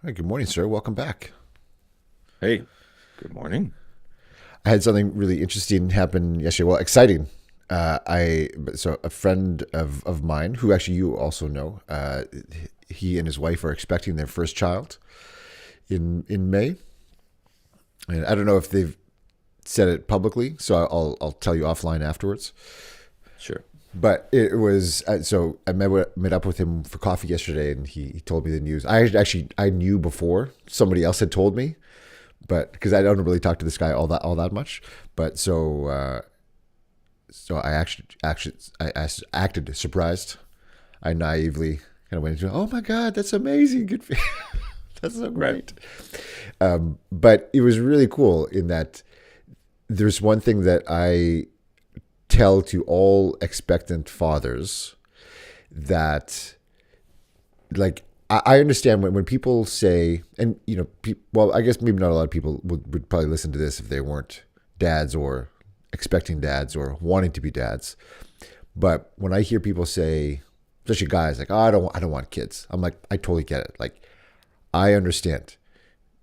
Hi, good morning, sir. Welcome back. Hey, good morning. I had something really interesting happen yesterday. Well, exciting. So a friend of mine, who actually you also know, he and his wife are expecting their first child in May, and I don't know if they've said it publicly, so I'll tell you offline afterwards. Sure. But it was so I met up with him for coffee yesterday, and he told me the news. I knew before somebody else had told me, but because I don't really talk to this guy all that much. But so I acted surprised. I naively kind of went into, oh my god, that's amazing, good, that's so Right. great. But it was really cool in that there's one thing that I tell to all expectant fathers that like I understand when people say, and well, I guess maybe not a lot of people would probably listen to this if they weren't dads or expecting dads or wanting to be dads. But when I hear people say, especially guys, like, oh, I don't want kids, I'm like, I totally get it. Like, I understand.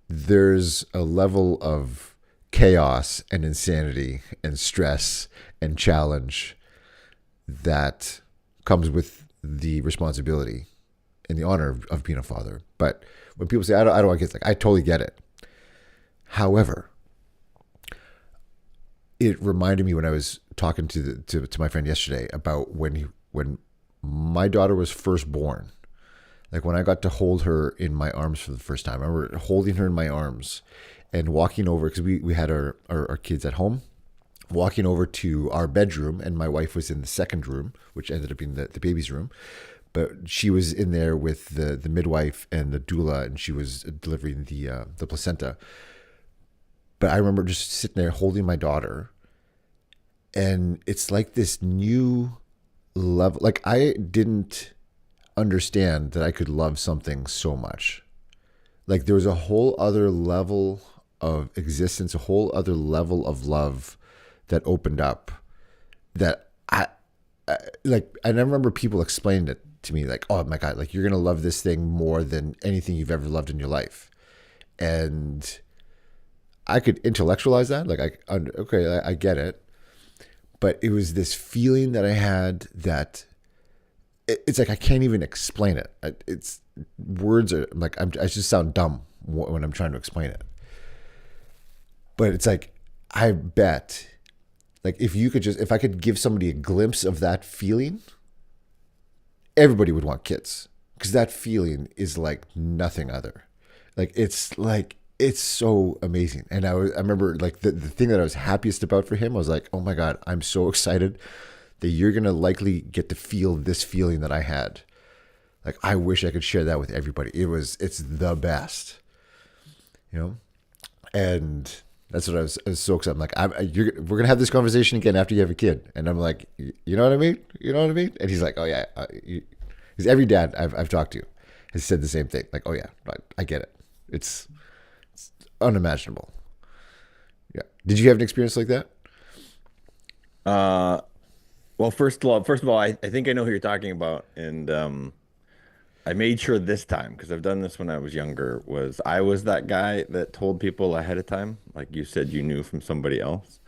There's a level of chaos and insanity and stress and challenge that comes with the responsibility and the honor of being a father. But when people say, I don't want kids, like, I totally get it. However, it reminded me when I was talking to my friend yesterday about when my daughter was first born. Like when I got to hold her in my arms for the first time, I remember holding her in my arms and walking over because we had our kids at home, walking over to our bedroom, and my wife was in the second room, which ended up being the baby's room. But she was in there with the midwife and the doula, and she was delivering the placenta. But I remember just sitting there holding my daughter, and it's like this new level. Like I didn't understand that I could love something so much. Like there was a whole other level of existence, a whole other level of love that opened up that I remember people explaining it to me like, oh my god, like you're gonna love this thing more than anything you've ever loved in your life. And I could intellectualize that, like I get it, but it was this feeling that I had that it's like I can't even explain it. It's words are like I just sound dumb when I'm trying to explain it. But it's like I bet, like if I could give somebody a glimpse of that feeling, everybody would want kids because that feeling is like nothing other. It's so amazing. And I remember like the thing that I was happiest about for him, I was like, oh my god, I'm so excited that you're gonna likely get to feel this feeling that I had. Like I wish I could share that with everybody. It's the best, you know. And that's what I was so excited. I'm like, we're gonna have this conversation again after you have a kid, and I'm like, you know what I mean? You know what I mean? And he's like, oh yeah, because every dad I've talked to has said the same thing. Like, oh yeah, I get it. It's unimaginable. Yeah. Did you have an experience like that? Uh, well, first of all, I think I know who you're talking about, and I made sure this time because I've done this when I was younger. Was I was that guy that told people ahead of time, like you said, you knew from somebody else,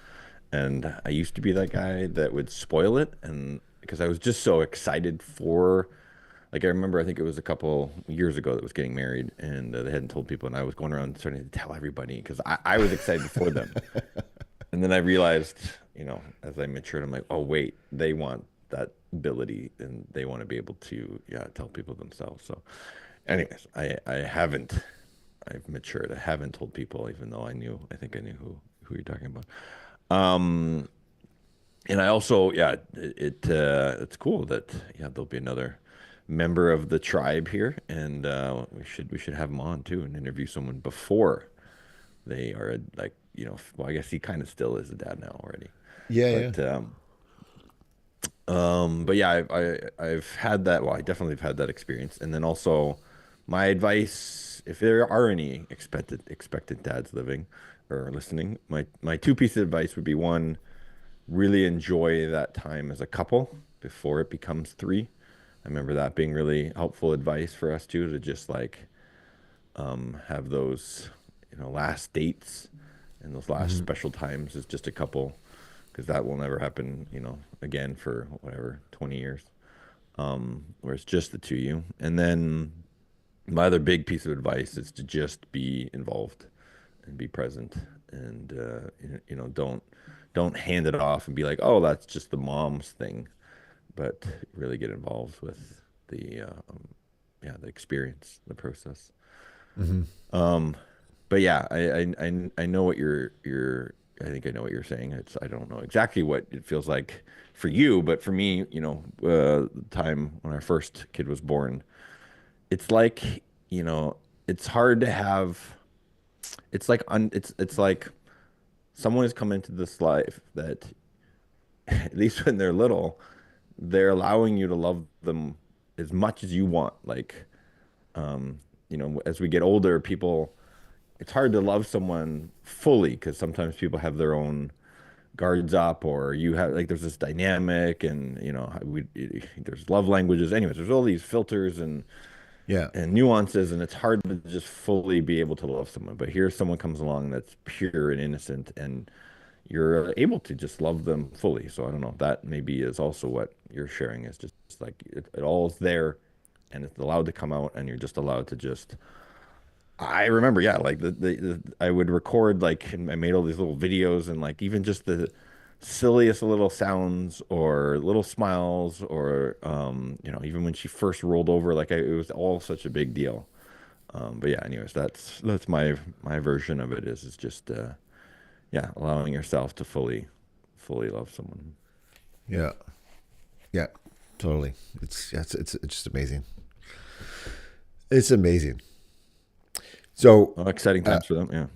and I used to be that guy that would spoil it, and because I was just so excited for. Like I remember, I think it was a couple years ago that was getting married, and they hadn't told people, and I was going around starting to tell everybody because I was excited for them. And then I realized, as I matured, I'm like, oh wait, they want that ability and they want to be able to, yeah, tell people themselves. So, anyways, I've matured. I haven't told people, even though I think I knew who you're talking about. Um, and I also, yeah, it's cool that yeah there'll be another member of the tribe here, and we should have him on too and interview someone before they are like, well, I guess he kind of still is a dad now already. Yeah, yeah. But yeah, I've had that. Well, I definitely have had that experience. And then also, my advice, if there are any expected dads living or listening, my two pieces of advice would be one, really enjoy that time as a couple before it becomes three. I remember that being really helpful advice for us too, to just like have those, last dates and those last Hmm. special times is just a couple, because that will never happen, again for whatever 20 years. Where it's just the two of you. And then my other big piece of advice is to just be involved and be present, and don't hand it off and be like, oh, that's just the mom's thing, but really get involved with the yeah, the experience, the process. Hmm. Um, but yeah, I know what you're I think I know what you're saying. I don't know exactly what it feels like for you, but for me, the time when our first kid was born, it's like, you know, it's hard to have. It's like someone has come into this life that, at least when they're little, they're allowing you to love them as much as you want. Like, as we get older, it's hard to love someone fully because sometimes people have their own guards up, or you have like there's this dynamic, and there's love languages. Anyways, there's all these filters Yeah. and nuances, and it's hard to just fully be able to love someone. But here, someone comes along that's pure and innocent, and you're able to just love them fully. So I don't know. That maybe is also what you're sharing, is just like it all is there, and it's allowed to come out, and you're just allowed to just. I remember, yeah, like I would record, like, and I made all these little videos, and like even just the silliest little sounds or little smiles, or even when she first rolled over, like it was all such a big deal. But yeah, anyways, that's my version of it, is just yeah, allowing yourself to fully love someone. Yeah. Yeah. Totally. It's just amazing. It's amazing. So, Well, exciting uh, times for them, yeah.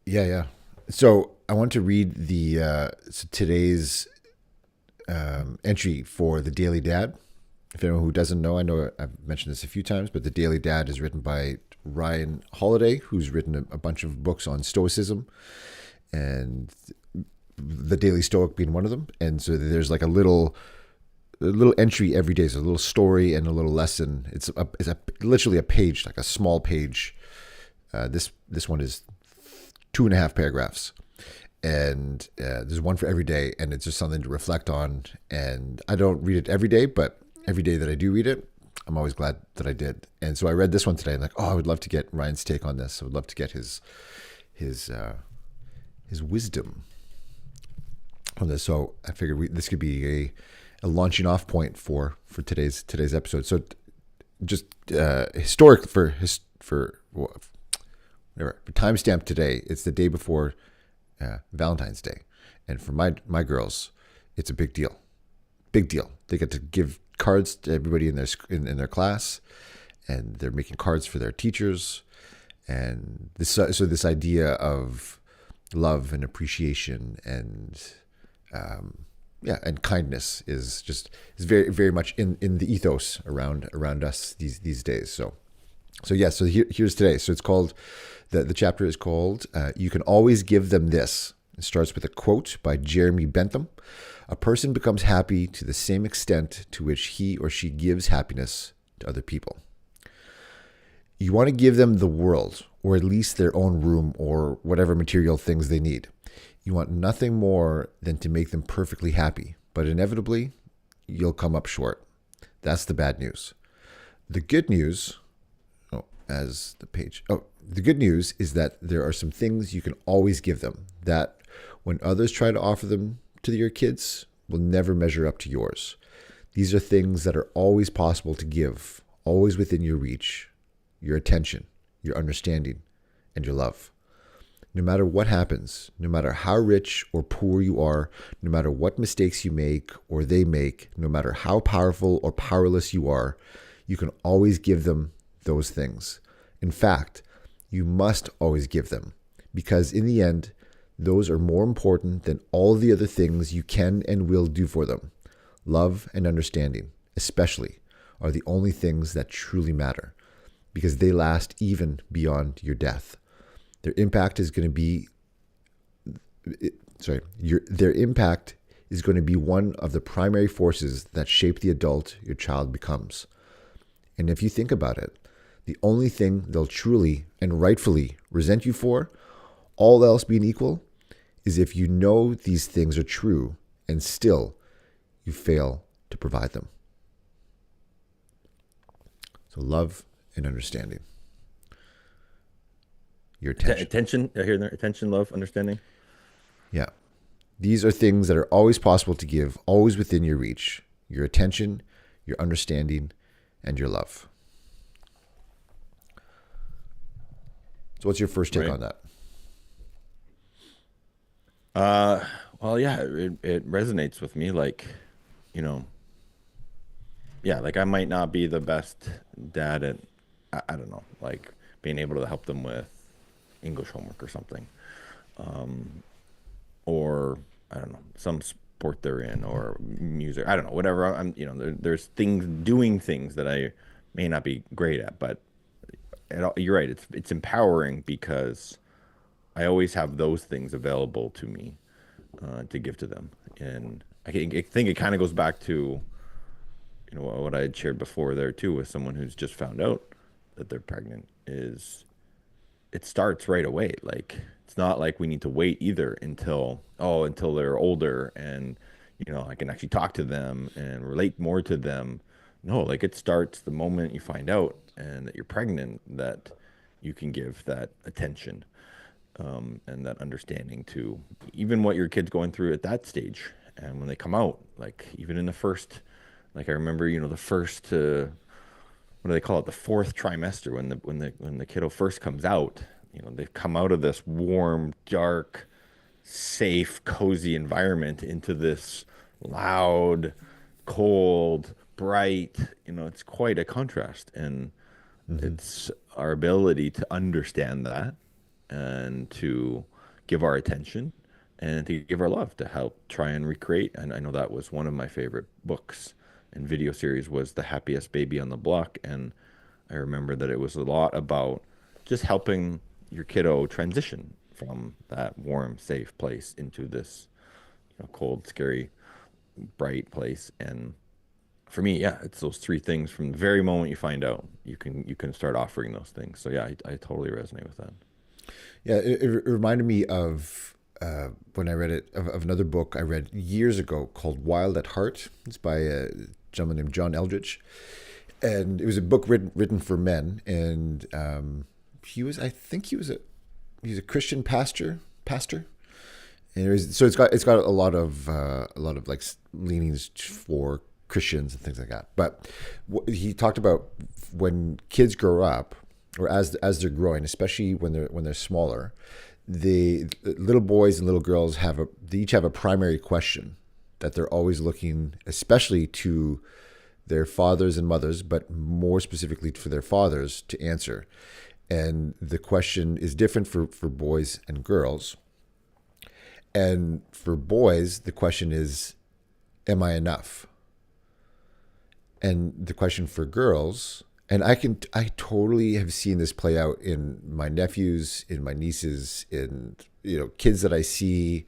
yeah, yeah. So I want to read the today's entry for the Daily Dad. If anyone who doesn't know, I know I've mentioned this a few times, but the Daily Dad is written by Ryan Holiday, who's written a bunch of books on Stoicism, and the Daily Stoic being one of them. And so there's like a little entry every day, so a little story and a little lesson. It's literally a page, like a small page. This one is 2.5 paragraphs, and there's one for every day, and it's just something to reflect on. And I don't read it every day, but every day that I do read it, I'm always glad that I did. And so I read this one today, and like, oh, I would love to get Ryan's take on this. I would love to get his wisdom on this. So I figured this could be a launching off point for today's episode. So just historic for whatever timestamp today. It's the day before Valentine's Day, and for my girls, it's a big deal. Big deal. They get to give cards to everybody in their class, and they're making cards for their teachers, and this idea of love and appreciation and yeah, and kindness is very very much in the ethos around us these days. So yeah, so here's today. So it's called the chapter is called "You Can Always Give Them This." It starts with a quote by Jeremy Bentham. A person becomes happy to the same extent to which he or she gives happiness to other people. You want to give them the world, or at least their own room, or whatever material things they need. You want nothing more than to make them perfectly happy, but inevitably, you'll come up short. That's the bad news. The good news, the good news is that there are some things you can always give them that, when others try to offer them to your kids, will never measure up to yours. These are things that are always possible to give, always within your reach: your attention, your understanding, and your love. No matter what happens, no matter how rich or poor you are, no matter what mistakes you make or they make, no matter how powerful or powerless you are, you can always give them those things. In fact, you must always give them, because in the end, those are more important than all the other things you can and will do for them. Love and understanding, especially, are the only things that truly matter, because they last even beyond your death. Their impact is going to be their impact is going to be one of the primary forces that shape the adult your child becomes. And if you think about it, The only thing they'll truly and rightfully resent you for, all else being equal, is if you know these things are true and still you fail to provide them. So love and understanding. Your attention. Attention. I hear there. Attention, love, understanding. Yeah. These are things that are always possible to give, always within your reach. Your attention, your understanding, and your love. So what's your first take on that? Well, yeah, it resonates with me. Like, you know, yeah, like I might not be the best dad at, I don't know, like being able to help them with English homework or something, or I don't know, some sport they're in or music. I don't know, whatever. There's things doing things that I may not be great at, but you're right. It's empowering because I always have those things available to me to give to them, and I think it kind of goes back to what I had shared before there too with someone who's just found out that they're pregnant is it starts right away. Like it's not like we need to wait either until they're older and I can actually talk to them and relate more to them. No, like it starts the moment you find out and that you're pregnant that you can give that attention and that understanding to even what your kid's going through at that stage. And when they come out, like even in the first, like I remember, the first, what do they call it? The fourth trimester when the kiddo first comes out, they've come out of this warm, dark, safe, cozy environment into this loud, cold, bright, it's quite a contrast. And it's our ability to understand that and to give our attention and to give our love to help try and recreate. And I know that was one of my favorite books and video series was The Happiest Baby on the Block. And I remember that it was a lot about just helping your kiddo transition from that warm, safe place into this cold, scary, bright place. And for me, yeah, it's those three things from the very moment you find out, you can start offering those things. So yeah, I totally resonate with that. Yeah, it reminded me of when I read it of another book I read years ago called Wild at Heart. It's by a gentleman named John Eldridge, and it was a book written for men. And I think he was a Christian pastor. And so it's got a lot of like leanings for Christians and things like that. But he talked about when kids grow up, or as they're growing, especially when they're smaller, the little boys and little girls they each have a primary question that they're always looking, especially to their fathers and mothers, but more specifically for their fathers to answer. And the question is different for boys and girls. And for boys, the question is, am I enough? And the question for girls, and I totally have seen this play out in my nephews, in my nieces, in kids that I see,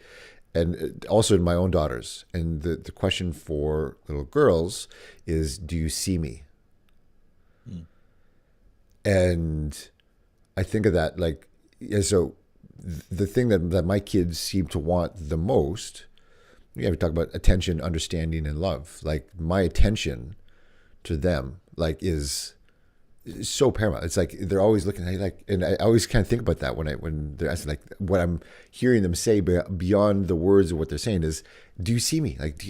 and also in my own daughters. And the question for little girls is, do you see me? And I think of that like, yeah, so the thing that my kids seem to want the most, we talk about attention, understanding, and love. Like my attention to them, like is so paramount. It's like they're always looking at like, and I always kind of think about that when they're asking, like what I'm hearing them say beyond the words of what they're saying is, do you see me? Like,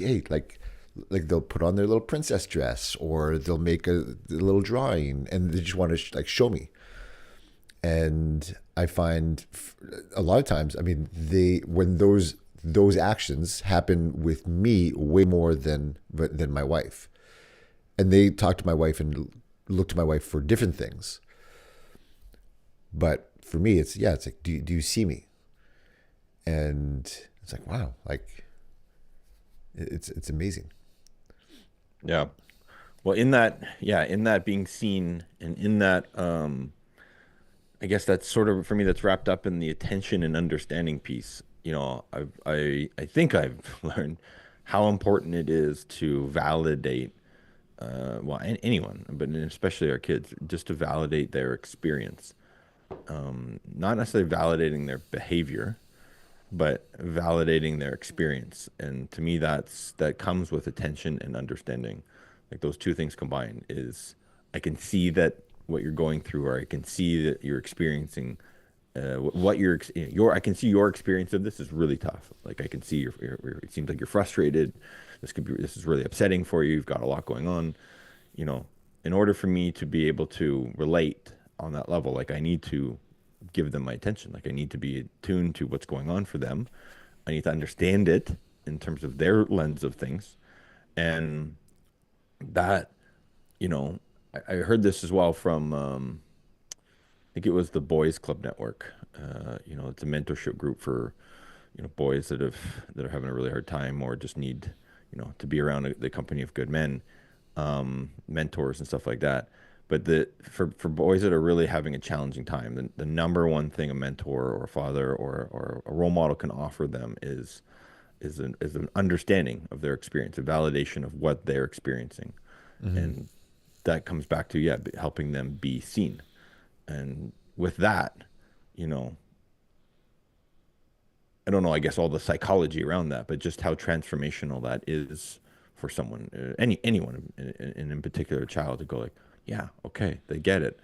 like they'll put on their little princess dress or they'll make a little drawing and they just want to like show me. And I find a lot of times, I mean, when those actions happen with me way more than my wife, and they talk to my wife and look to my wife for different things. But for me, it's like, do you see me? And it's like, wow, like it's amazing. Yeah. Well, in that being seen and in that, I guess that's sort of, for me, that's wrapped up in the attention and understanding piece. I think I've learned how important it is to validate well, anyone, but especially our kids, just to validate their experience. Not necessarily validating their behavior, but validating their experience. And to me, that comes with attention and understanding. Like those two things combined is I can see that what you're going through, or I can see that you're experiencing what your I can see your experience of this is really tough. Like I can see it seems like you're frustrated. This is really upsetting for you. You've got a lot going on. You know, in order for me to be able to relate on that level, like I need to give them my attention. Like I need to be attuned to what's going on for them. I need to understand it in terms of their lens of things. And that, you know, I heard this as well from, I think it was the Boys Club Network. It's a mentorship group for, boys that are having a really hard time or just need, to be around the company of good men, mentors and stuff like that. But for boys that are really having a challenging time, the number one thing a mentor or a father or a role model can offer them is an understanding of their experience, a validation of what they're experiencing, and that comes back to helping them be seen. And with that, you know, I don't know, I guess all the psychology around that, but just how transformational that is for someone, anyone, and in particular a child to go like, yeah, okay, they get it.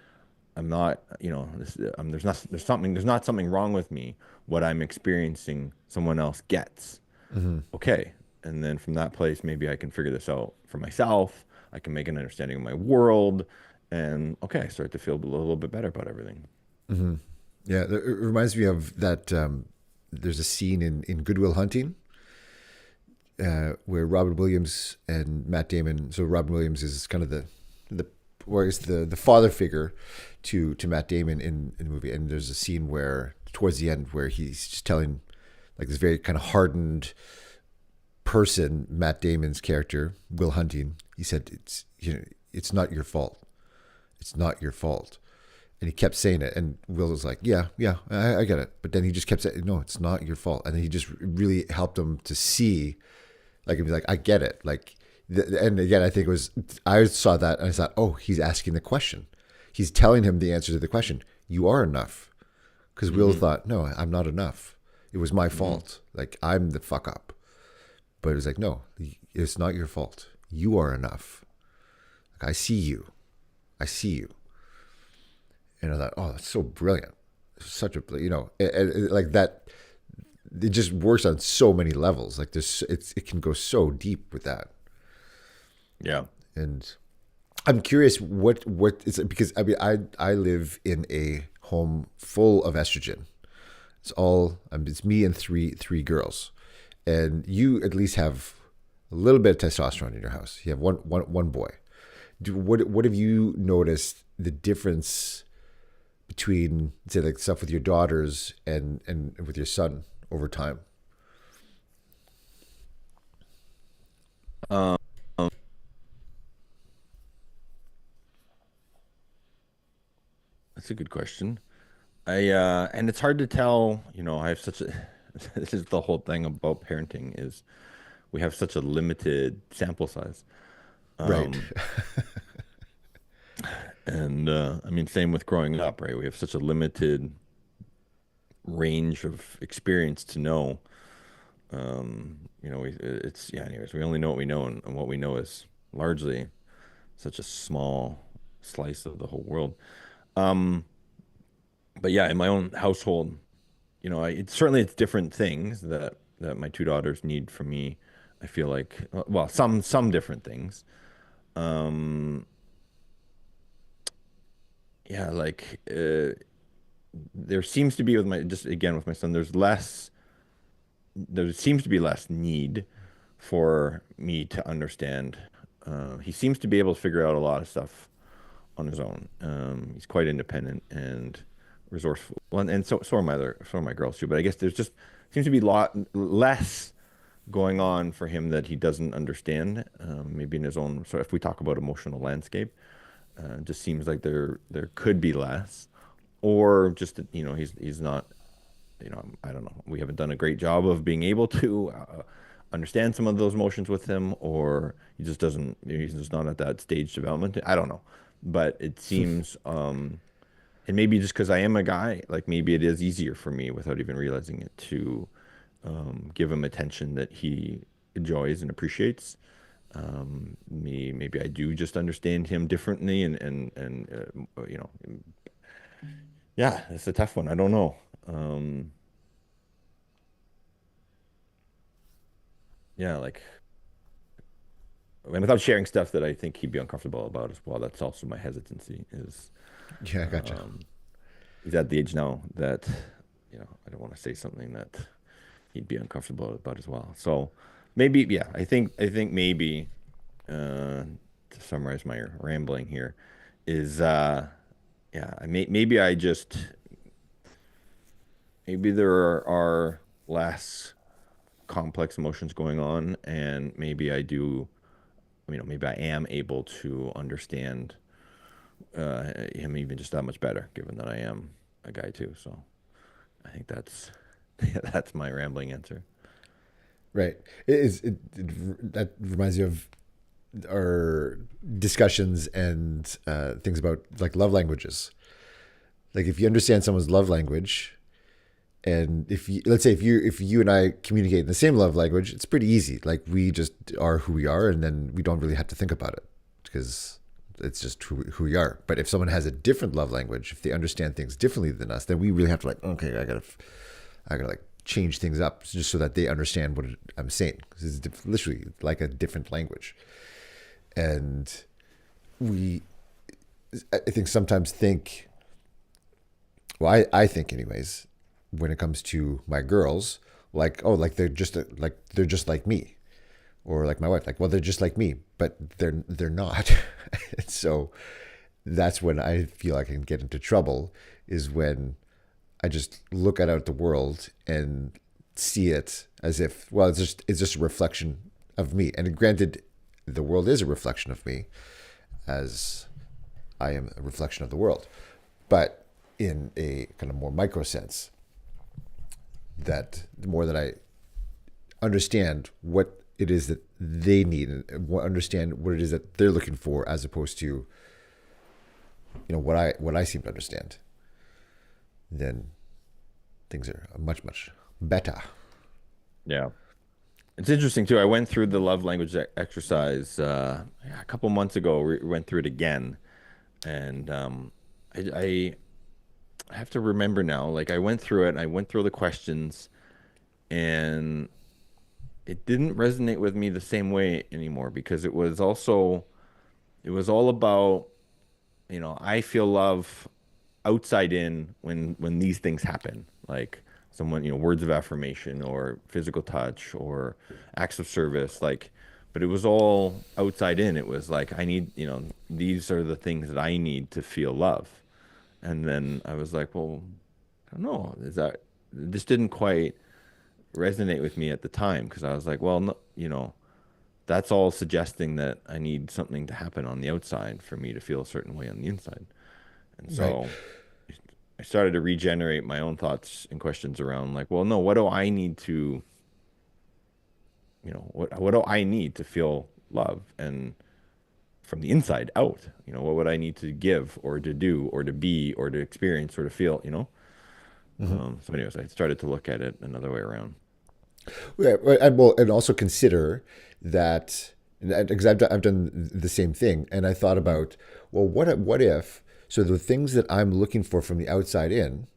I'm not, there's not something wrong with me. What I'm experiencing, someone else gets. Mm-hmm. Okay. And then from that place, maybe I can figure this out for myself. I can make an understanding of my world. And okay, I start to feel a little bit better about everything. Mm-hmm. Yeah, it reminds me of that. There's a scene in Good Will Hunting where Robin Williams and Matt Damon. So Robin Williams is kind of the or is the father figure to Matt Damon in the movie. And there's a scene where towards the end where he's just telling like this very kind of hardened person, Matt Damon's character, Will Hunting. He said, it's not your fault. It's not your fault. And he kept saying it, and Will was like, "Yeah, yeah, I get it." But then he just kept saying, "No, it's not your fault." And then he just really helped him to see, like, and be like, "I get it." Like, and again, I think I saw that and I thought, "Oh, he's asking the question. He's telling him the answer to the question. You are enough." Because Will thought, "No, I'm not enough. It was my fault. Like, I'm the fuck up." But it was like, "No, it's not your fault. You are enough. Like, I see you. I see you." And I thought, oh, that's so brilliant. Such a, like that. It just works on so many levels. Like it can go so deep with that. Yeah. And I'm curious what is it, because I mean I live in a home full of estrogen. It's me and three girls, and you at least have a little bit of testosterone in your house. You have one boy. What have you noticed the difference between, say, like stuff with your daughters and with your son over time? Um, that's a good question. And it's hard to tell, I have such a, this is the whole thing about parenting is we have such a limited sample size. Right. Um, and I mean, same with growing up, right? We have such a limited range of experience to know. Anyways, we only know what we know, and what we know is largely such a small slice of the whole world. Um, but yeah, in my own household, it's different things that my two daughters need from me. I feel like, well, some different things. Um, yeah, like there seems to be with my son, there seems to be less need for me to understand. He seems to be able to figure out a lot of stuff on his own. He's quite independent and resourceful. Well, and so are my girls too. But I guess there's just seems to be a lot less going on for him that he doesn't understand. Maybe in his own. So if we talk about emotional landscape, it just seems like there could be less, or just that, he's not. I don't know. We haven't done a great job of being able to understand some of those emotions with him, or he just doesn't, he's just not at that stage development. I don't know. But it seems, and maybe just because I am a guy, like maybe it is easier for me without even realizing it to give him attention that he enjoys and appreciates. Maybe I do just understand him differently, yeah, it's a tough one. I don't know. Yeah, like, and without sharing stuff that I think he'd be uncomfortable about as well. That's also my hesitancy is, Yeah, I gotcha. um, he's at the age now that, I don't want to say something that he'd be uncomfortable about as well. So maybe, yeah, I think maybe, to summarize my rambling here is, yeah, maybe I just, maybe there are less complex emotions going on, and maybe I do, maybe I am able to understand him even just that much better, given that I am a guy too. So I think that's yeah, that's my rambling answer. Right. That reminds you of our discussions and things about like love languages. Like if you understand someone's love language, and if you, let's say if you and I communicate in the same love language, it's pretty easy. Like we just are who we are, and then we don't really have to think about it because it's just who we are. But if someone has a different love language, if they understand things differently than us, then we really have to like, okay, I gotta like change things up just so that they understand what I'm saying. Because it's literally like a different language. And we, I think sometimes think, well, I think anyways, when it comes to my girls, like, oh, like they're just like me, or like my wife, like, well, they're just like me, but they're not. And so that's when I feel I can get into trouble, is when I just look out the world and see it as if, well, it's just a reflection of me. And granted, the world is a reflection of me, as I am a reflection of the world, but in a kind of more micro sense. That the more that I understand what it is that they need and understand what it is that they're looking for, as opposed to what I seem to understand, then things are much better. Yeah. It's interesting too. I went through the love language exercise yeah, a couple months ago. We went through it again, and I have to remember now. Like I went through it, and I went through the questions, and it didn't resonate with me the same way anymore because it was all about, I feel love outside in when these things happen, like someone, words of affirmation or physical touch or acts of service, like, but it was all outside in. It was like I need, these are the things that I need to feel love. And then I was like, well, I don't know, this didn't quite resonate with me at the time because I was like, well, no, that's all suggesting that I need something to happen on the outside for me to feel a certain way on the inside. And Right. so I started to regenerate my own thoughts and questions around like, well, no, what do I need to, what do I need to feel love and from the inside out, what would I need to give or to do or to be or to experience or to feel. Mm-hmm. So anyways, I started to look at it another way around. Yeah, right, and well, and also consider that, because I've done the same thing, and I thought about, well, what if, so the things that I'm looking for from the outside in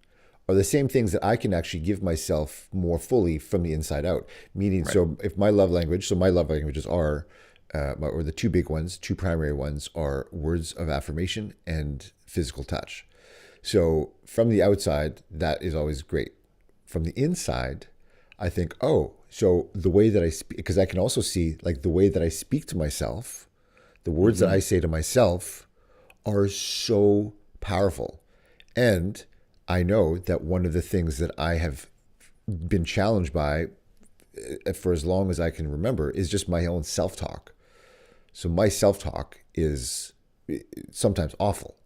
are the same things that I can actually give myself more fully from the inside out. Meaning, Right. so if my love language, so my love languages are, or the two big ones, two primary ones are words of affirmation and physical touch. So from the outside, that is always great. From the inside, I think, oh, so the way that I speak, because I can also see like the way that I speak to myself, the words that Hmm. I say to myself are so powerful. And I know that one of the things that I have been challenged by for as long as I can remember is just my own self talk. So my self talk is sometimes awful.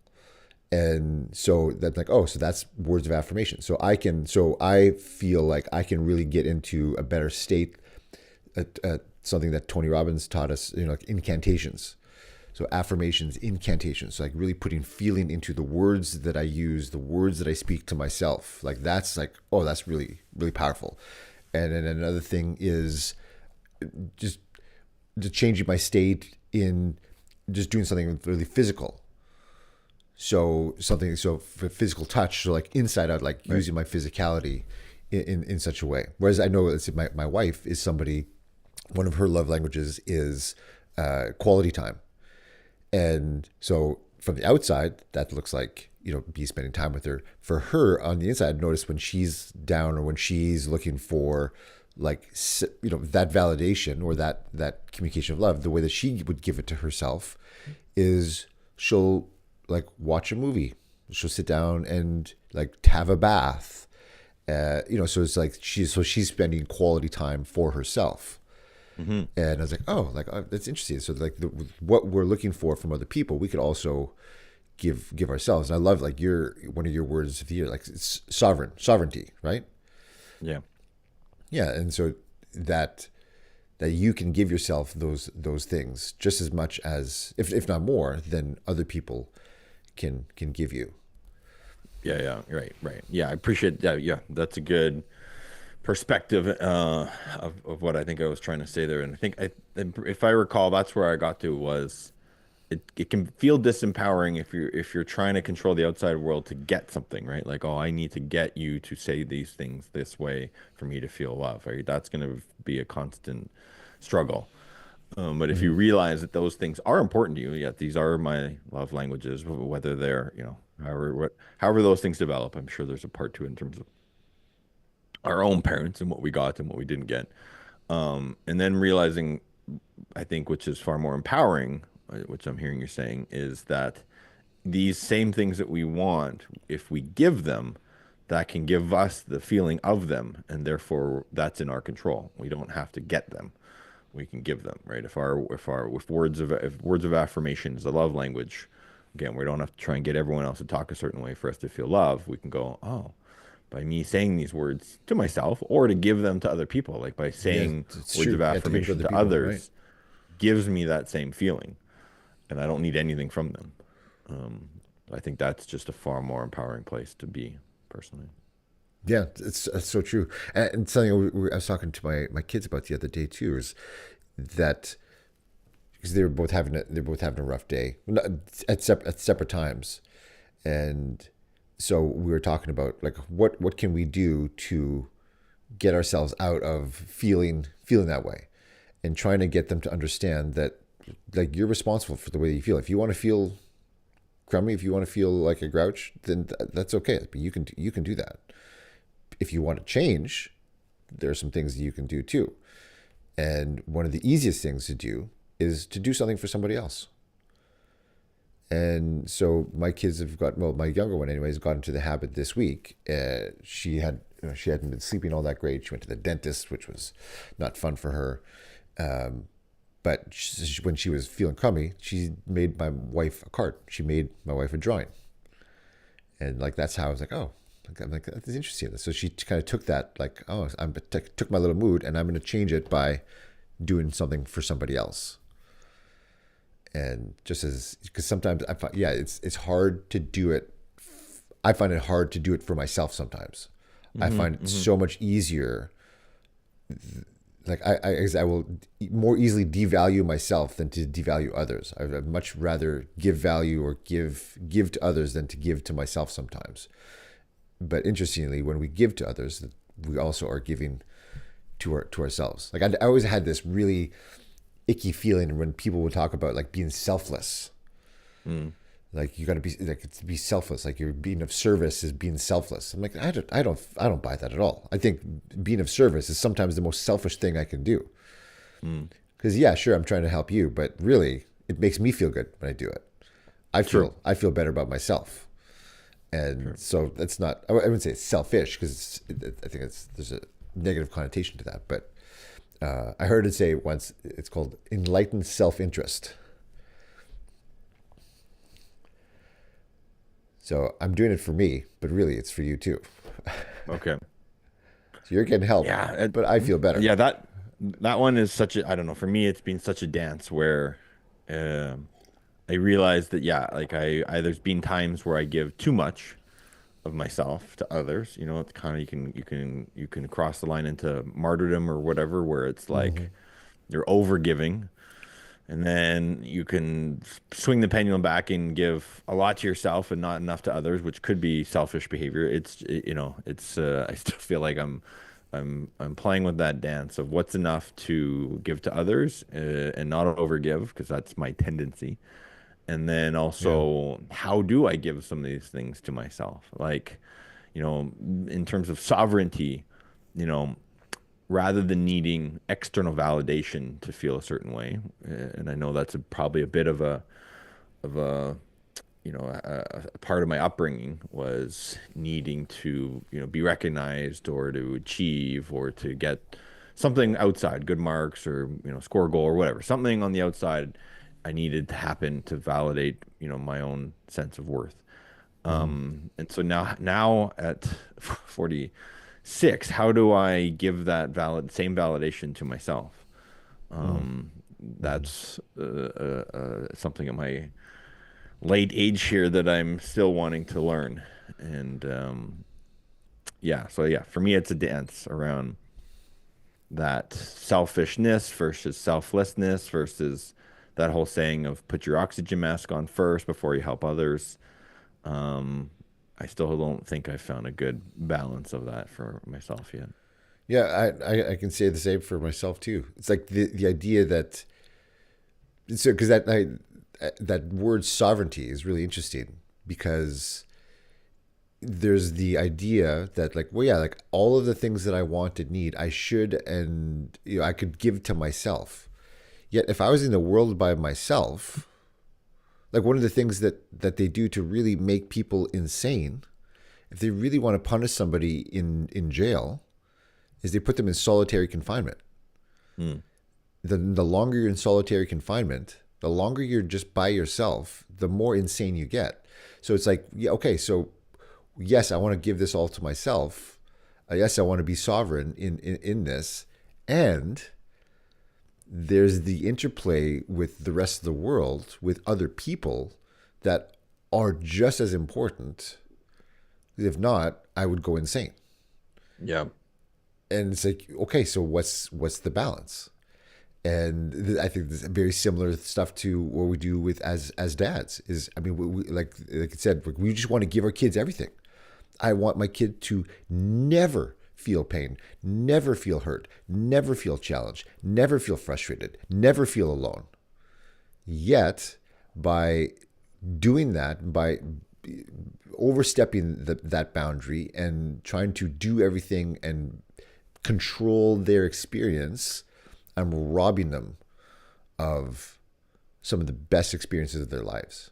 And so that's like, oh, so that's words of affirmation. So I feel like I can really get into a better state something that Tony Robbins taught us, like incantations. So affirmations, incantations, so like really putting feeling into the words that I use, the words that I speak to myself. Like that's like, oh, that's really, really powerful. And then another thing is just changing my state in just doing something really physical. So for physical touch, so like inside out, like using my physicality in such a way. Whereas I know, let's say my wife is somebody, one of her love languages is quality time. And so from the outside, that looks like, me spending time with her. For her on the inside, notice when she's down or when she's looking for like, that validation or that communication of love, the way that she would give it to herself is she'll like watch a movie. She'll sit down and like have a bath. So it's like she's spending quality time for herself. Mm-hmm. And I was like, oh, that's interesting. So like what we're looking for from other people, we could also give ourselves. And I love like one of your words of the year, like it's sovereignty, right? Yeah. Yeah. And so that you can give yourself those things just as much as, if not more, than other people can give you. Yeah. Right. Yeah. I appreciate that. Yeah. That's a good perspective of what I think I was trying to say there. And I think if I recall, that's where I got to was it can feel disempowering if you're trying to control the outside world to get something, right? Like, oh, I need to get you to say these things this way for me to feel love, right? That's going to be a constant struggle. But if you realize that those things are important to you, yet these are my love languages, whether they're, however those things develop, I'm sure there's a part to it in terms of our own parents and what we got and what we didn't get. And then realizing, I think, which is far more empowering, which I'm hearing you saying, is that these same things that we want, if we give them, that can give us the feeling of them, and therefore that's in our control. We don't have to get them. We can give them, right? If words of affirmation is a love language, again, we don't have to try and get everyone else to talk a certain way for us to feel love. We can go, oh, by me saying these words to myself or to give them to other people, like by saying words of affirmation to others, right, gives me that same feeling, and I don't need anything from them. I think that's just a far more empowering place to be, personally. Yeah, it's so true. And something I was talking to my kids about the other day too is that because they're both having a rough day at separate times, and so we were talking about like what can we do to get ourselves out of feeling that way, and trying to get them to understand that like you're responsible for the way you feel. If you want to feel crummy, if you want to feel like a grouch, then that's okay. But you can do that. If you want to change, there are some things that you can do too. And one of the easiest things to do is to do something for somebody else. And so my kids have my younger one anyways, got into the habit this week. She hadn't been sleeping all that great. She went to the dentist, which was not fun for her. But when she was feeling crummy, she made my wife a card. She made my wife a drawing. And like, that's how I was like, oh, I'm like, that's interesting. So she kind of took that, like, oh, took my little mood and I'm going to change it by doing something for somebody else. And because sometimes I find, it's hard to do it. I find it hard to do it for myself sometimes. Mm-hmm, I find it so much easier. Like I will more easily devalue myself than to devalue others. I'd much rather give value or give to others than to give to myself sometimes. But interestingly, when we give to others, we also are giving to ourselves. Like I always had this really icky feeling when people would talk about like being selfless. Like you got to be like to be selfless. Like you're being of service is being selfless. I'm like I don't buy that at all. I think being of service is sometimes the most selfish thing I can do. Because yeah, sure, I'm trying to help you, but really, it makes me feel good when I do it. I feel better about myself. And so that's not, I wouldn't say it's selfish because I think there's a negative connotation to that. But I heard it say once, it's called enlightened self-interest. So I'm doing it for me, but really it's for you too. Okay. So you're getting help, but I feel better. Yeah, that one is such a, I don't know, for me, it's been such a dance where um I realized that, yeah, like there's been times where I give too much of myself to others. You know, it's kind of, you can cross the line into martyrdom or whatever, where it's Hmm. like you're over giving, and then you can swing the pendulum back and give a lot to yourself and not enough to others, which could be selfish behavior. It's I still feel like I'm playing with that dance of what's enough to give to others, and not overgive, because that's my tendency. And then Yeah. also, how do I give some of these things to myself? Like, in terms of sovereignty, you know, rather than needing external validation to feel a certain way. And I know that's probably a bit of a a part of my upbringing was needing to, be recognized or to achieve or to get something outside, good marks, or, score a goal or whatever, something on the outside I needed to happen to validate, my own sense of worth. Hmm. And so now at 46, how do I give that same validation to myself? Hmm. Hmm. That's something at my late age here that I'm still wanting to learn. And yeah, so yeah, for me, it's a dance around that selfishness versus selflessness versus that whole saying of put your oxygen mask on first before you help others. Um, I still don't think I found a good balance of that for myself yet. Yeah, I can say the same for myself too. It's like the idea that so because that word sovereignty is really interesting because there's the idea that like well yeah like all of the things that I want and need I should and I could give to myself. Yet if I was in the world by myself, like one of the things that they do to really make people insane, if they really want to punish somebody in jail, is they put them in solitary confinement. Hmm. The longer you're in solitary confinement, the longer you're just by yourself, the more insane you get. So it's like, yeah, okay, so yes, I want to give this all to myself. Yes, I want to be sovereign in this. And there's the interplay with the rest of the world, with other people that are just as important. If not, I would go insane. Yeah. And it's like, okay, so what's the balance? And I think this is very similar stuff to what we do with as dads. Is I mean, like I said, we just want to give our kids everything. I want my kid to never feel pain, never feel hurt, never feel challenged, never feel frustrated, never feel alone. Yet, by doing that, by overstepping that boundary and trying to do everything and control their experience, I'm robbing them of some of the best experiences of their lives.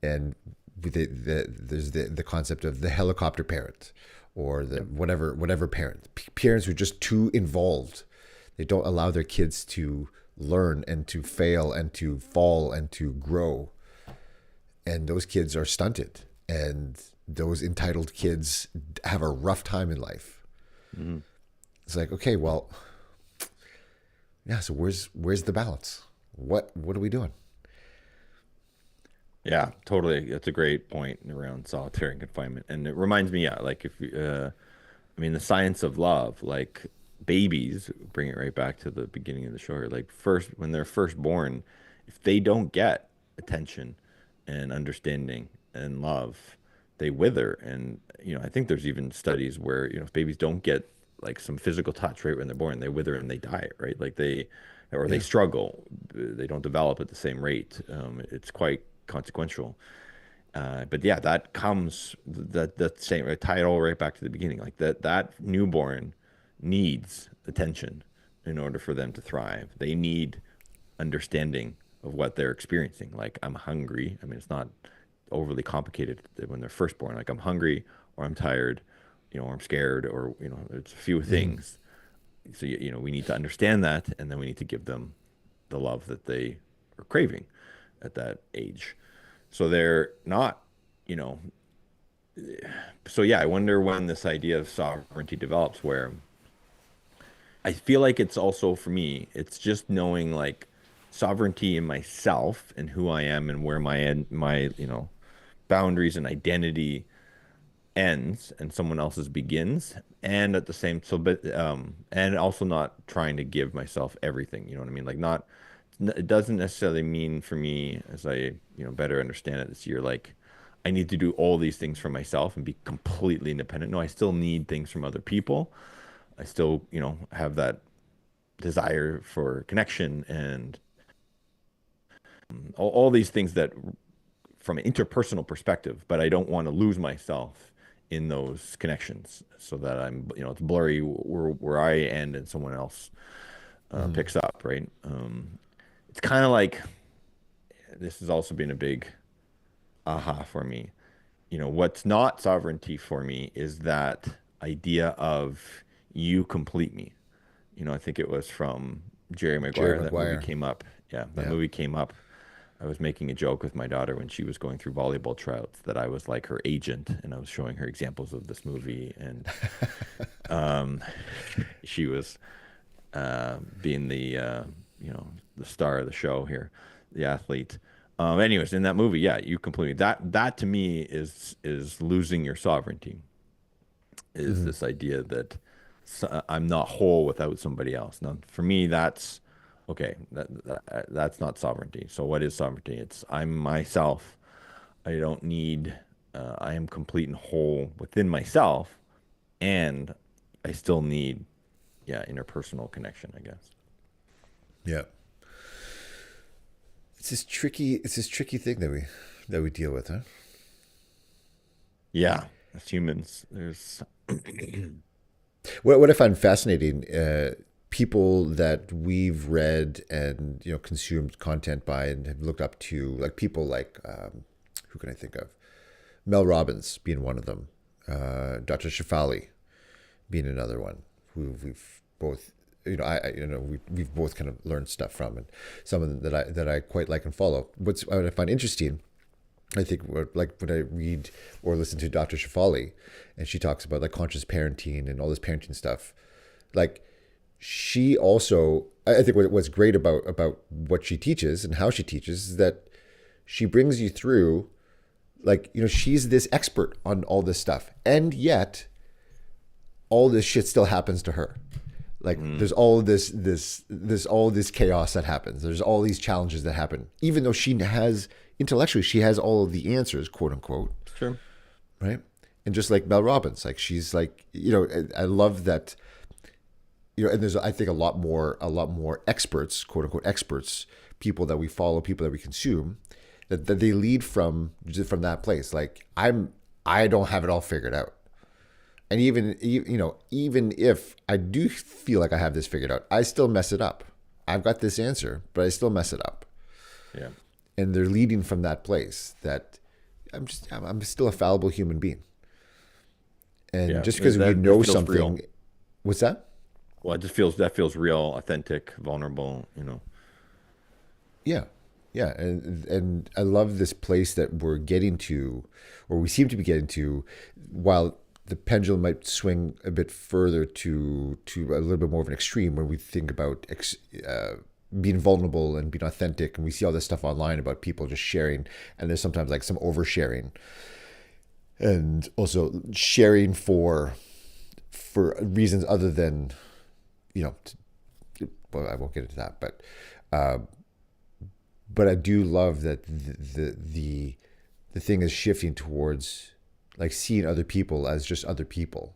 And there's the concept of the helicopter parent or the Yep. whatever parent. Parents who are just too involved. They don't allow their kids to learn and to fail and to fall and to grow. And those kids are stunted. And those entitled kids have a rough time in life. Mhm. It's like, okay, well, yeah, so where's the balance? What are we doing? Yeah, totally. That's a great point around solitary confinement. And it reminds me, yeah, like I mean, the science of love, like babies, bring it right back to the beginning of the show here. Like first, when they're first born, if they don't get attention and understanding and love, they wither. And, I think there's even studies where, if babies don't get like some physical touch right when they're born, they wither and they die, right? Like or they Yeah. struggle. They don't develop at the same rate. It's quite consequential. But yeah, that comes that same right, tie it all right back to the beginning. Like that newborn needs attention in order for them to thrive. They need understanding of what they're experiencing. Like I'm hungry. I mean, it's not overly complicated when they're first born. Like I'm hungry or I'm tired, or I'm scared, or it's a few Mm-hmm. things. So we need to understand that, and then we need to give them the love that they are craving at that age. So they're not, you know, so yeah, I wonder when this idea of sovereignty develops, where I feel like it's also for me, it's just knowing like sovereignty in myself and who I am and where my, boundaries and identity ends and someone else's begins. And at the same, so, but, and also not trying to give myself everything, you know what I mean? Like not, it doesn't necessarily mean for me as I, better understand it this year, like I need to do all these things for myself and be completely independent. No, I still need things from other people. I still, have that desire for connection and all these things that from an interpersonal perspective, but I don't want to lose myself in those connections so that I'm, it's blurry where I end and someone else Mm-hmm. picks up, right? It's kind of like this has also been a big aha for me. What's not sovereignty for me is that idea of you complete me. I think it was from Jerry Jerry Maguire. That movie Maguire. came up. Yeah, that Yeah. movie came up. I was making a joke with my daughter when she was going through volleyball tryouts that I was like her agent, and I was showing her examples of this movie, and um, she was being the star of the show here, the athlete. Anyways, in that movie, yeah, you completely that to me is losing your sovereignty. Is Mm-hmm. this idea that I'm not whole without somebody else. Now, for me, that's okay. That's not sovereignty. So, what is sovereignty? It's I'm myself. I don't need. I am complete and whole within myself, and I still need, yeah, interpersonal connection, I guess. Yeah. It's this tricky thing that we deal with, huh? Yeah, as humans, there's What I find fascinating, people that we've read and consumed content by and have looked up to, like people like who can I think of? Mel Robbins being one of them, Dr. Shafali being another one who we've both we've both kind of learned stuff from, and some of them that I quite like and follow. What I find interesting, I think, like when I read or listen to Dr. Shafali, and she talks about like conscious parenting and all this parenting stuff, like she also, I think what's great about what she teaches and how she teaches is that she brings you through, like she's this expert on all this stuff, and yet all this shit still happens to her. Like mm, there's all this all this chaos that happens. There's all these challenges that happen, even though she has intellectually she has all of the answers, quote unquote, it's true. right? And just like Mel Robbins, like she's like I love that. And there's I think a lot more experts, quote unquote experts, people that we follow, people that we consume, that they lead from that place. Like I don't have it all figured out. And even if I do feel like I have this figured out, I still mess it up. I've got this answer, but I still mess it up. Yeah, And they're leading from that place that I'm still a fallible human being. And yeah. just because we That know feels real. something, what's that? Well, it just feels that feels real, authentic, vulnerable. Yeah. Yeah, and I love this place that we're getting to, or we seem to be getting to, while the pendulum might swing a bit further to a little bit more of an extreme when we think about being vulnerable and being authentic, and we see all this stuff online about people just sharing, and there's sometimes like some oversharing, and also sharing for reasons other than well, I won't get into that, uh, but I do love that the thing is shifting towards like seeing other people as just other people,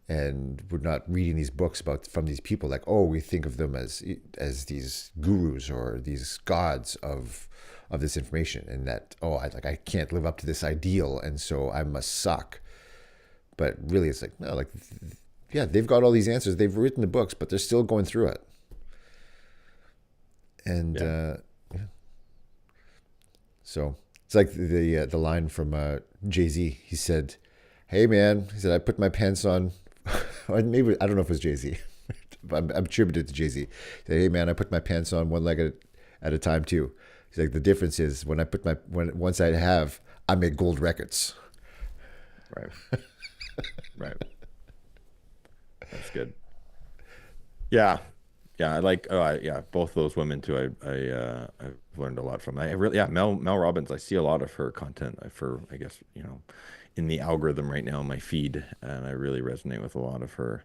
and we're not reading these books about from these people like, oh, we think of them as these gurus or these gods of this information, and that, oh, I can't live up to this ideal, and so I must suck. But really it's like, no, like, yeah, they've got all these answers, they've written the books, but they're still going through it. And Yeah. so it's like the line from Jay-Z. He said, "Hey man," he said, "I put my pants on." Or maybe I don't know if it was Jay-Z, but I'm attributed to Jay-Z. He said, "Hey man, I put my pants on one leg at a time too." He's like, "The difference is when I put my when once I make gold records." Right. Right. That's good. Yeah, yeah, I like. Oh, yeah, both those women too. I've learned a lot from. I really, yeah, Mel Robbins. I see a lot of her content for, I guess, in the algorithm right now in my feed, and I really resonate with a lot of her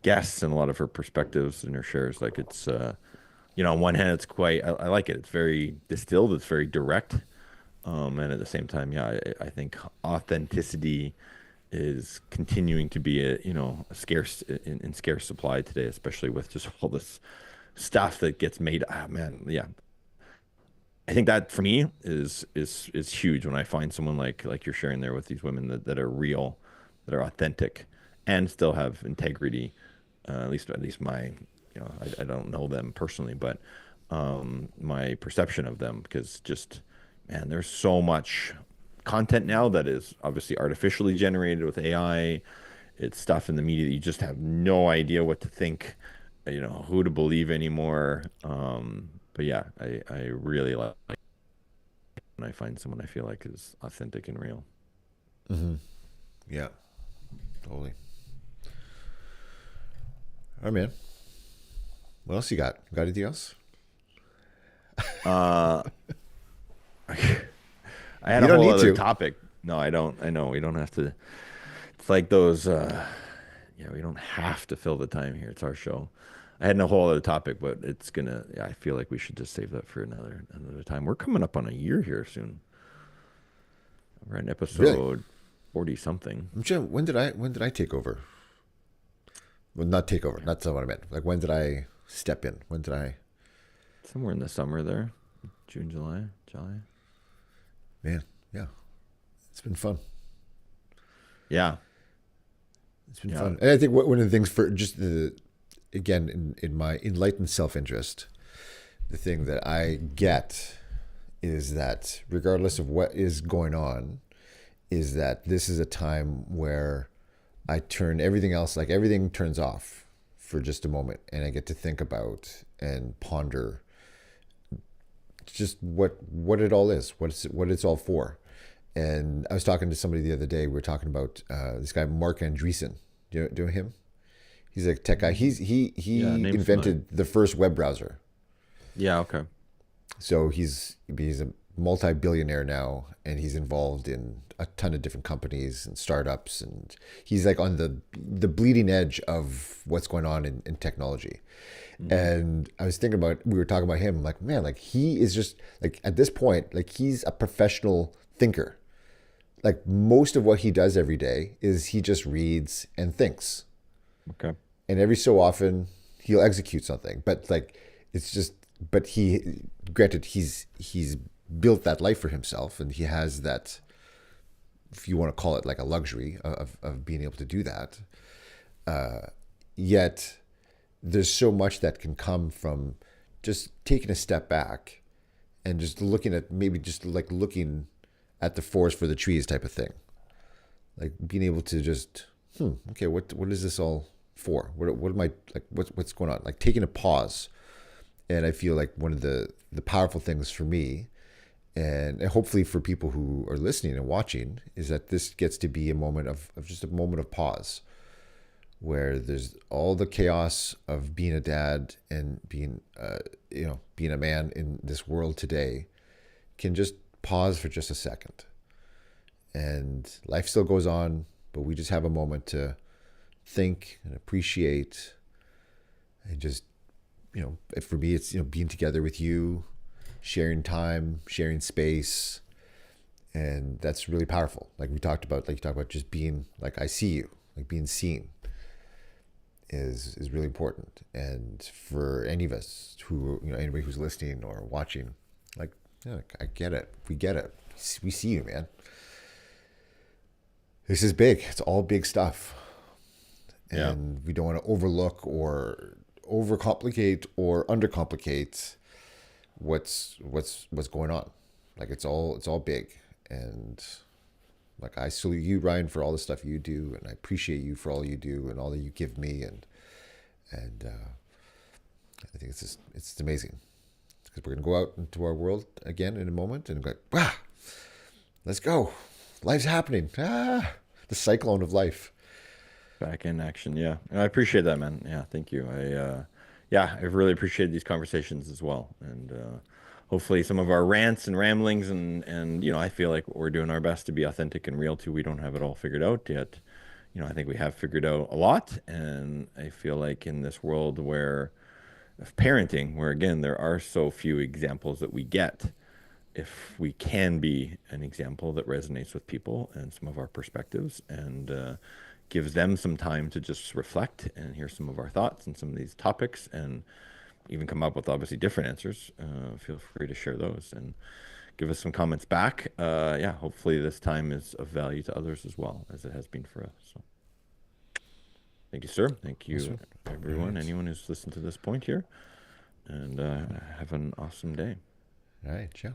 guests and a lot of her perspectives and her shares. Like it's, on one hand, it's quite. I like it. It's very distilled. It's very direct. And at the same time, yeah, I think authenticity is continuing to be a scarce in scarce supply today, especially with just all this stuff that gets made. Ah, man, yeah. I think that for me is huge when I find someone like you're sharing there with these women that are real, that are authentic, and still have integrity. At least my, I don't know them personally, but my perception of them, because just, man, there's so much content now that is obviously artificially generated with AI. It's stuff in the media that you just have no idea what to think, who to believe anymore. But yeah, I really like when I find someone I feel like is authentic and real. Yeah, totally. All right, man. What else you got? Got anything else? Uh, I had You a don't whole need other to. topic. No, I don't. I know we don't have to. It's like those. Yeah, we don't have to fill the time here. It's our show. I had a whole other topic, but it's gonna. Yeah, I feel like we should just save that for another time. We're coming up on a year here soon. We're at Really? episode 40 something. I'm sure. When did I take over? Well, not take over. That's not what I meant. Like when did I step in? When did I? Somewhere in the summer there, June, July. Man, yeah, it's been fun. Yeah, It's been yeah, fun. And I think one of the things for just again in my enlightened self interest, the thing that I get is that regardless of what is going on, is that this is a time where I turn everything else, like everything turns off for just a moment, and I get to think about and ponder just what it all is, what it's all for. And I was talking to somebody the other day. We were talking about this guy Mark Andreessen. Do you know him? He's a tech guy. yeah. He Name's familiar. invented the first web browser. Yeah, okay. So he's a multi-billionaire now, and he's involved in a ton of different companies and startups, and he's like on the bleeding edge of what's going on in technology. Hmm. And I was thinking about, we were talking about him, like, man, like he is just like at this point, like he's a professional thinker. Like most of what he does every day is he just reads and thinks, Okay. and every so often he'll execute something, but like it's just, but he, granted, he's built that life for himself, and he has that, if you want to call it like a luxury of being able to do that. Yet there's so much that can come from just taking a step back and just looking at, maybe just like looking at the forest for the trees type of thing, like being able to just, okay, what is this all for? What am I, like, what's going on? Like taking a pause. And I feel like one of the powerful things for me, and hopefully for people who are listening and watching, is that this gets to be a moment of just a moment of pause, where there's all the chaos of being a dad and being being a man in this world today, can just pause for just a second, and life still goes on, but we just have a moment to think and appreciate, and just, for me, it's, being together with you, sharing time, sharing space, and that's really powerful. Like we talked about, like you talked about, just being like, I see you, like being seen is really important. And for any of us who, anybody who's listening or watching, like, yeah, I get it. We get it. We see you, man. This is big. It's all big stuff, Yeah. and we don't want to overlook or overcomplicate or undercomplicate what's going on. Like it's all big, and like I salute you, Ryan, for all the stuff you do, and I appreciate you for all you do and all that you give me, and I think it's amazing, because we're gonna go out into our world again in a moment and go, wow, let's go, life's happening, the cyclone of life. Back in action. Yeah. And I appreciate that, man. Yeah. Thank you. yeah, I've really appreciated these conversations as well. And hopefully some of our rants and ramblings and I feel like we're doing our best to be authentic and real too. We don't have it all figured out yet. I think we have figured out a lot. And I feel like in this world where of parenting, where again, there are so few examples that we get, if we can be an example that resonates with people and some of our perspectives and gives them some time to just reflect and hear some of our thoughts and some of these topics and even come up with obviously different answers, feel free to share those and give us some comments back. Yeah, hopefully this time is of value to others as well as it has been for us. So thank you, sir. Thank you, Awesome. All everyone, right. anyone who's listened to this point here, and have an awesome day. All right. Ciao.